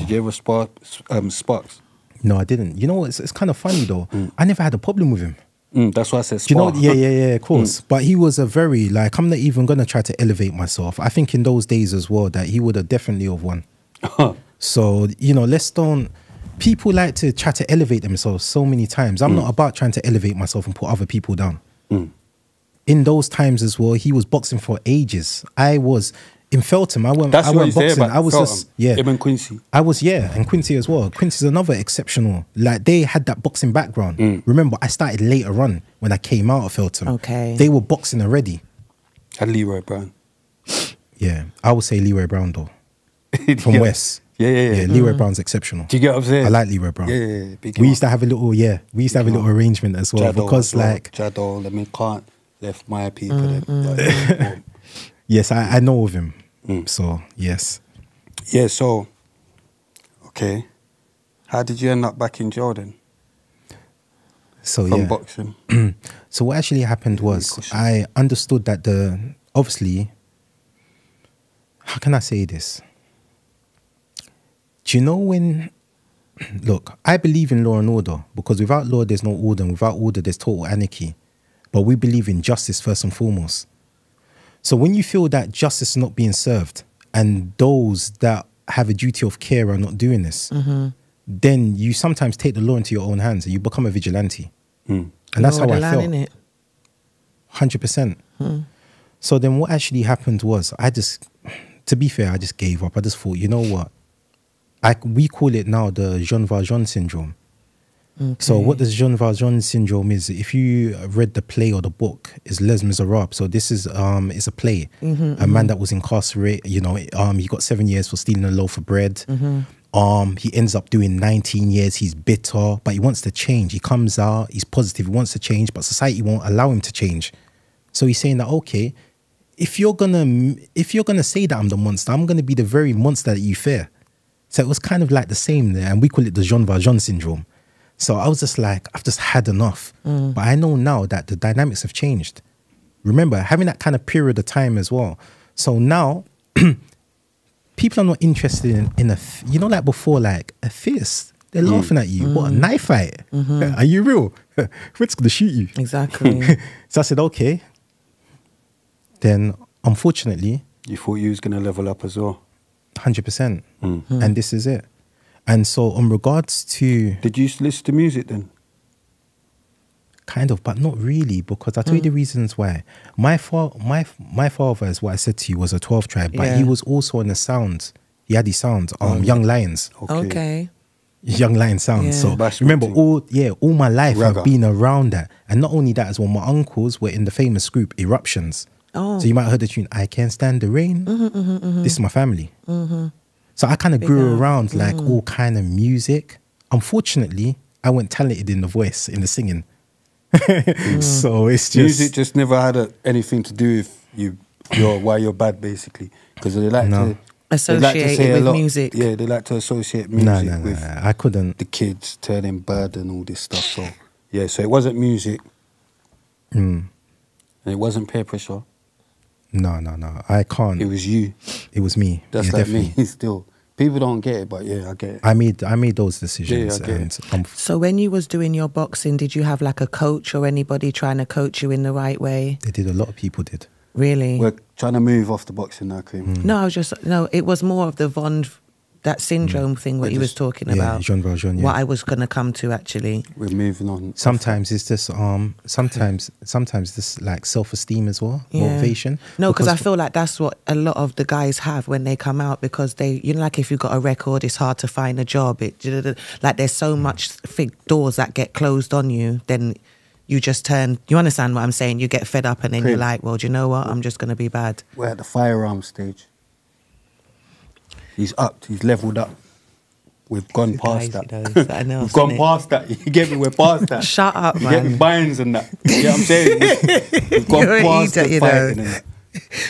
Did you ever sparks? No, I didn't. You know what? It's kind of funny though. I never had a problem with him. That's why I said Do you know? spark. Yeah, of course. But he was a very, like, I'm not even going to try to elevate myself. I think in those days as well that he would have definitely have won. So, you know, people like to try to elevate themselves so many times. I'm not about trying to elevate myself and put other people down. In those times as well, he was boxing for ages. I was in Feltham. I went boxing. I was Feltham. just, yeah. Him and Quincy. I was, yeah, and Quincy as well. Quincy's another exceptional. Like, they had that boxing background. Remember, I started later on when I came out of Feltham. Okay. They were boxing already. And Leroy Brown. Yeah, I would say Leroy Brown though. From West. Yeah. Leroy Brown's exceptional. Do you get what I'm saying? I like Leroy Brown. Yeah. We used to have a little, arrangement as well. Because like... Jadol, I mean, can't left my people. Them. Yes, I know of him. So, yes. Yeah, so, okay. How did you end up back in jail then? So, From boxing? So what actually happened was I understood that obviously, how can I say this? Do you know when, look, I believe in law and order because without law, there's no order. And without order, there's total anarchy. But we believe in justice first and foremost. So when you feel that justice is not being served and those that have a duty of care are not doing this, then you sometimes take the law into your own hands and you become a vigilante. And that's how I felt. Innit? 100%. So then what actually happened was to be fair, I just gave up. I just thought, you know what? We call it now the Jean Valjean syndrome. Okay. So what the Jean Valjean syndrome is, if you read the play or the book, is Les Miserables. So this is it's a play. A man that was incarcerated, you know, he got 7 years for stealing a loaf of bread. He ends up doing 19 years. He's bitter, but he wants to change. He comes out, he's positive, he wants to change, but society won't allow him to change. So he's saying that, okay, if you're gonna say that I'm the monster, I'm gonna be the very monster that you fear. So it was kind of like the same there, and we call it the Jean Valjean syndrome. So I was just like, I've just had enough. But I know now that the dynamics have changed. Remember, having that kind of period of time as well. So now, people are not interested in you know, like before, like a fist. They're laughing at you. What, a knife fight? Are you real? Who's going to shoot you? Exactly. So I said, okay. Then, unfortunately... You thought you was going to level up as well? 100%. And this is it. And so, on regards to... Did you listen to music then? Kind of, but not really, because I'll tell you the reasons why. My father, as what I said to you, was a 12 tribe, but he was also on the sounds. He had his sounds, Young Lions. Okay. Young Lion sounds. Yeah. So remember, all my life I've been around that. And not only that as well, my uncles were in the famous group Eruptions. So you might have heard the tune, I Can't Stand the Rain. This is my family. So I kind of grew around like all kind of music. Unfortunately, I wasn't talented in the voice, in the singing. So it's just... Music just never had anything to do with why you're bad, basically. Because they like to... Associate it with music. Yeah, they like to associate music with... I couldn't. The kids turning bad and all this stuff. So, yeah, so it wasn't music. And it wasn't peer pressure. No. I can't. It was you. It was me. That's like definitely me still. People don't get it, but yeah, I get it. I made those decisions. Yeah, I get it. So when you was doing your boxing, did you have like a coach or anybody trying to coach you in the right way? They did. A lot of people did. Really? We're trying to move off the boxing now, Cream. No, it was more of the that syndrome thing what you was talking about. Jean Valjean, what I was going to come to actually. We're moving on. Sometimes it's just sometimes this like self-esteem as well, motivation. No, because I feel like that's what a lot of the guys have when they come out, because they, you know, like if you've got a record, it's hard to find a job. Like there's so much doors that get closed on you, then you just turn, you understand what I'm saying? You get fed up and then you're like, well, do you know what? I'm just going to be bad. We're at the firearm stage. He's upped, he's leveled up. We've gone past that. We've gone past that. You get me? We're past that. Shut up, man. You get me? Binds and that. You know what I'm saying? We've gone past the fighting and that.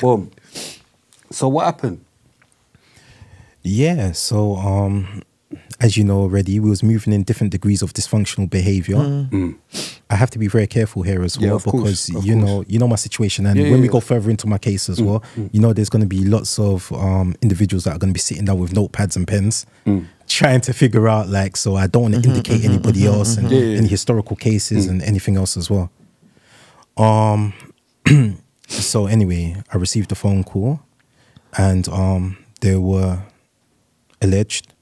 Boom. So what happened? Yeah, so as you know already, we was moving in different degrees of dysfunctional behaviour. I have to be very careful here as well, because you know my situation, and when we go further into my case as well, you know there's going to be lots of individuals that are going to be sitting down with notepads and pens, trying to figure out, like, so I don't want to indicate anybody else and any historical cases and anything else as well. So anyway, I received a phone call, and they were alleged,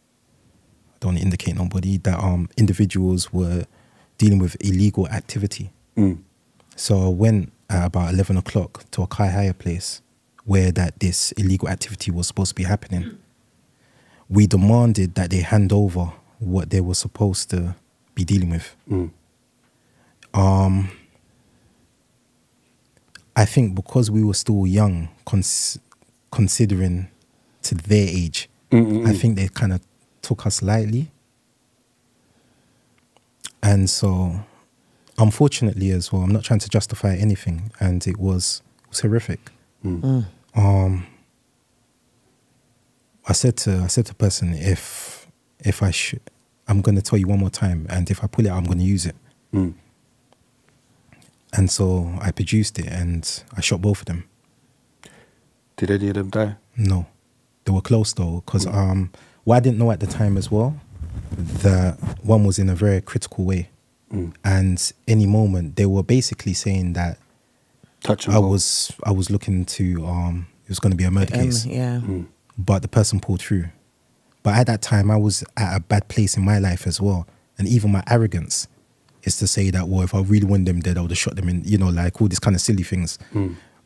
I don't want to indicate nobody, that individuals were dealing with illegal activity. So I went at about 11 o'clock to a Kai Hire place where that this illegal activity was supposed to be happening. We demanded that they hand over what they were supposed to be dealing with. I think because we were still young, considering to their age, I think they kind of took us lightly. And so, unfortunately as well, I'm not trying to justify anything, and it was horrific. I said to the person, if I should, I'm going to tell you one more time, and if I pull it out, I'm going to use it. And so I produced it, and I shot both of them. Did any of them die? No, they were close though, because what I didn't know at the time as well, that one was in a very critical way, and any moment they were basically saying that I was looking to it was going to be a murder case. But the person pulled through. But at that time, I was at a bad place in my life as well. And even my arrogance is to say that, well, if I really want them dead, I would have shot them in, you know, like all these kind of silly things.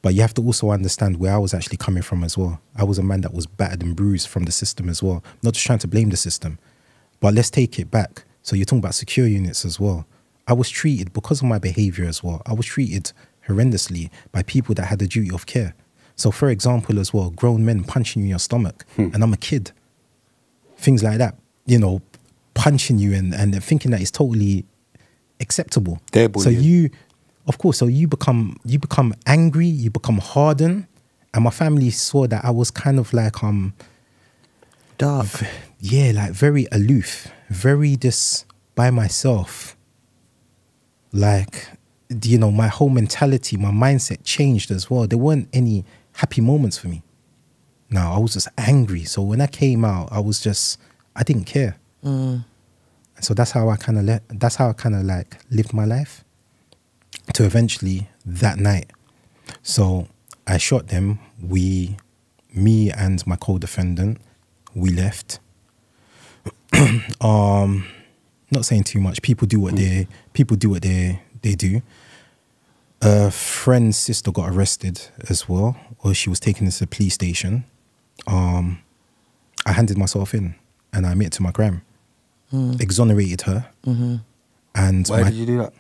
But you have to also understand where I was actually coming from as well. I was a man that was battered and bruised from the system as well. Not just trying to blame the system. But let's take it back. So you're talking about secure units as well. I was treated, because of my behaviour as well, I was treated horrendously by people that had a duty of care. So, for example, as well, grown men punching you in your stomach, and I'm a kid. Things like that, you know, punching you and thinking that it's totally acceptable. So you, of course, so you become angry, you become hardened, and my family saw that I was kind of like dark, like very aloof, very just by myself. Like, you know, my whole mentality, my mindset changed as well. There weren't any happy moments for me. No, I was just angry. So when I came out, I didn't care. So that's how I kind of like lived my life to eventually that night. So I shot them. Me and my co-defendant, we left. Not saying too much. People do what they do. A friend's sister got arrested as well, or she was taken to the police station. I handed myself in and I admitted to my crime. Exonerated her. And why did you do that?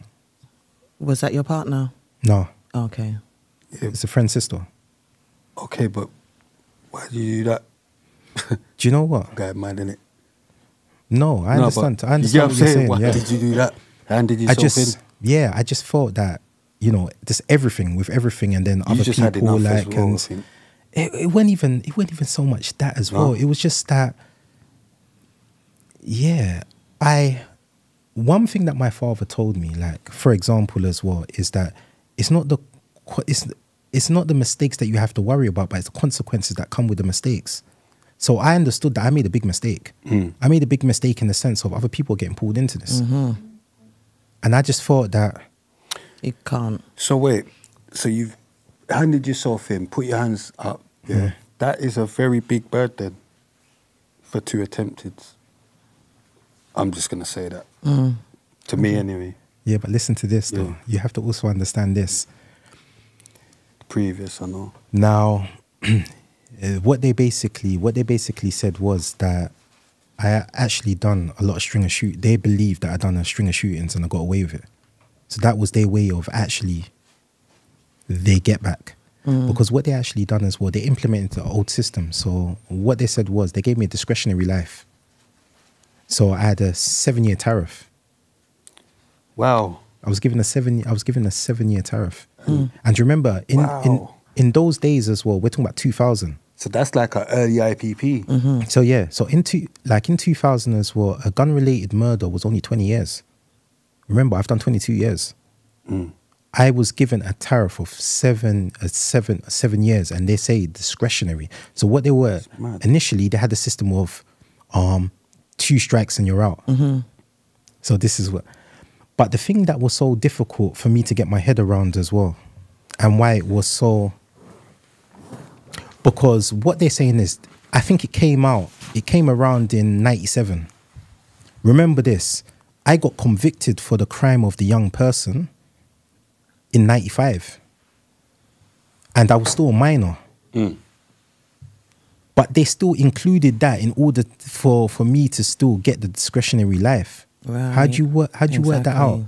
Was that your partner? No. Okay. It's a friend's sister. Okay, but why did you do that? Do you know what? Guy mad, innit? No, I understand. I understand what you're saying. Why did you do that? Handed yourself in? Yeah, I just felt that, you know, just everything, and then other people had enough like, as well, and it wasn't even so much that as well. It was just that, one thing that my father told me, like, for example, as well, is that it's not the mistakes that you have to worry about, but it's the consequences that come with the mistakes. So I understood that I made a big mistake. I made a big mistake in the sense of other people getting pulled into this. And I just thought that... You can't. So wait, so you've handed yourself in, put your hands up. Yeah. That is a very big burden for 2 attempted. I'm just going to say that. To me anyway. Yeah, but listen to this though. You have to also understand this. Previous, I know. Now, what they basically said was that I actually done a lot of string of shoot. They believed that I done a string of shootings and I got away with it. So that was their way of actually, they get back. Because what they actually done as well, they implemented the old system. So what they said was, they gave me a discretionary life. So I had a 7-year tariff. Wow. I was given a 7-year tariff. And remember, in those days as well, we're talking about 2000. So that's like an early IPP. So yeah, so in 2000 as well, a gun-related murder was only 20 years. Remember, I've done 22 years. I was given a tariff of 7 years, and they say discretionary. So what they were initially, they had a system of 2 strikes and you're out. So this is what. But the thing that was so difficult for me to get my head around as well, and why it was so, because what they're saying is, I think it came around in 97. Remember this, I got convicted for the crime of the young person in 95. And I was still a minor. But they still included that in order for me to still get the discretionary life. Right. How'd you work that out?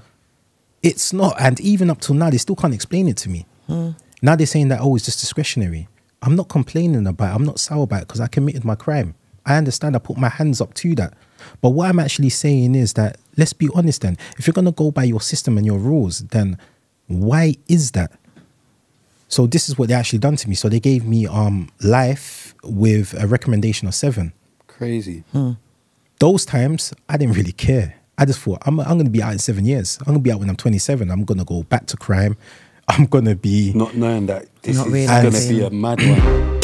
It's not, and even up till now, they still can't explain it to me. Now they're saying that, oh, it's just discretionary. I'm not complaining about it. I'm not sour about it because I committed my crime. I understand. I put my hands up to that. But what I'm actually saying is that, let's be honest then. If you're going to go by your system and your rules, then why is that? So this is what they actually done to me. So they gave me life with a recommendation of 7. Crazy. Those times, I didn't really care. I just thought, I'm going to be out in 7 years. I'm going to be out when I'm 27. I'm going to go back to crime. I'm going to be... Not knowing that this Not is really going to seeing. be a mad one.